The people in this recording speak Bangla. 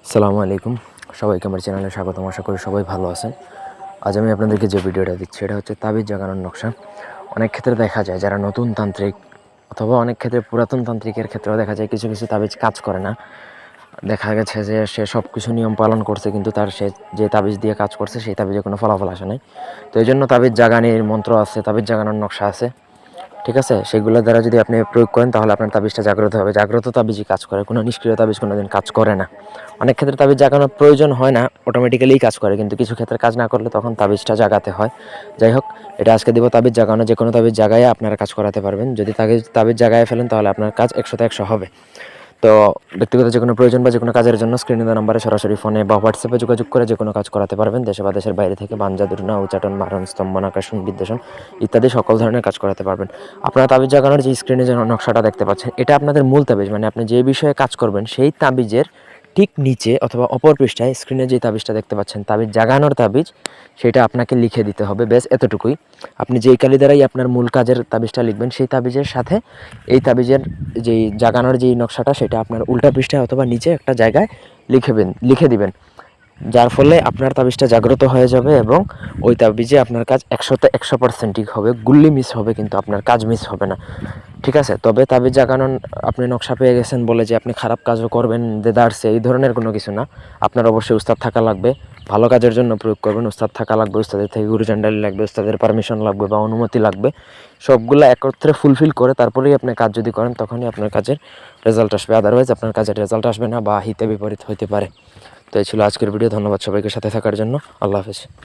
আসসালামু আলাইকুম, সবাইকে আমার চ্যানেলে স্বাগতম। আশা করি সবাই ভালো আছেন। আজ আমি আপনাদেরকে যে ভিডিওটা দিচ্ছি এটা হচ্ছে তাবিজ জাগানোর নকশা। অনেক ক্ষেত্রে দেখা যায় যারা নতুন তান্ত্রিক অথবা অনেক ক্ষেত্রে পুরাতন তান্ত্রিকের ক্ষেত্রেও দেখা যায় কিছু কিছু তাবিজ কাজ করে না। দেখা গেছে যে সে সব কিছু নিয়ম পালন করছে, কিন্তু তার সে যে তাবিজ দিয়ে কাজ করছে সেই তাবিজে কোনো ফলাফল আসে নাই। তো এই জন্য তাবিজ জাগানির মন্ত্র আছে, তাবিজ জাগানোর নকশা আছে, ঠিক আছে? সেগুলোর দ্বারা যদি আপনি প্রয়োগ করেন তাহলে আপনার তাবিজটা জাগ্রত হবে। জাগ্রত তাবিজই কাজ করে, কোনো নিষ্ক্রিয় তাবিজ কোনোদিন কাজ করে না। অনেক ক্ষেত্রে তাবিজ জাগানোর প্রয়োজন হয় না, অটোমেটিক্যালিই কাজ করে, কিন্তু কিছু ক্ষেত্রে কাজ না করলে তখন তাবিজটা জাগাতে হয়। যাই হোক, এটা আজকে দিব তাবিজ জাগানো। যে কোনো তাবিজ জাগায় আপনারা কাজ করাতে পারবেন। যদি তাবিজ জাগায় ফেলেন তাহলে আপনার কাজ 100তে 100 হবে। তো ব্যক্তিগত যে কোনো প্রয়োজন বা যে কোনো কাজের জন্য স্ক্রিনে দেওয়া নাম্বারে সরাসরি ফোনে বা হোয়াটসঅ্যাপে যোগাযোগ করে যে কোনো কাজ করাতে পারবেন। দেশে বা দেশের বাইরে থেকে বানজা, দুর্না, উচ্চাটন, মারণ, স্তম্ভন, আকাশন, বিদ্বেষণ ইত্যাদি সকল ধরনের কাজ করাতে পারবেন। আপনারা তাবিজ জাগানোর যে স্ক্রিনে যে নকশাটা দেখতে পাচ্ছেন, এটা আপনাদের মূল তাবিজ, মানে আপনি যে বিষয়ে কাজ করবেন সেই তাবিজের ঠিক নিচে অথবা অপর পৃষ্ঠায় স্ক্রিনে যে তাবিজটা দেখতে পাচ্ছেন, তাবিজ জাগানোর তাবিজ, সেটা আপনাকে লিখে দিতে হবে। ব্যাস এতটুকুই। আপনি যেই কালি দ্বারাই আপনার মূল কাজের তাবিজটা লিখবেন, সেই তাবিজের সাথে এই তাবিজের যেই জাগানোর যেই নকশাটা সেটা আপনার উল্টা পৃষ্ঠায় অথবা নিচে একটা জায়গায় লিখে দিবেন। যার ফলে আপনার তাবিজটা জাগ্রত হয়ে যাবে এবং ওই তাবিজে আপনার কাজ 100তে 100% ঠিক হবে। গুল্লি মিস হবে কিন্তু আপনার কাজ মিস হবে না, ঠিক আছে? তবে তাবিজ জাগানোর আপনি নকশা পেয়ে গেছেন বলে যে আপনি খারাপ কাজও করবেন দেদারসে, এই ধরনের কোনো কিছু না। আপনার অবশ্যই উস্তাদ থাকা লাগবে, ভালো কাজের জন্য প্রয়োগ করবেন। উস্তাদ থাকা লাগবে, উস্তাদের থেকে গুরুচণ্ডালি লাগবে, উস্তাদের পারমিশন লাগবে বা অনুমতি লাগবে। সবগুলো একত্রে ফুলফিল করে তারপরেই আপনি কাজ যদি করেন তখনই আপনার কাজের রেজাল্ট আসবে। আদারওয়াইজ আপনার কাজের রেজাল্ট আসবে না বা হিতে বিপরীত হতে পারে। তো এই ছিল আজকের ভিডিও। ধন্যবাদ সবাইকে সাথে থাকার জন্য। আল্লাহ হাফেজ।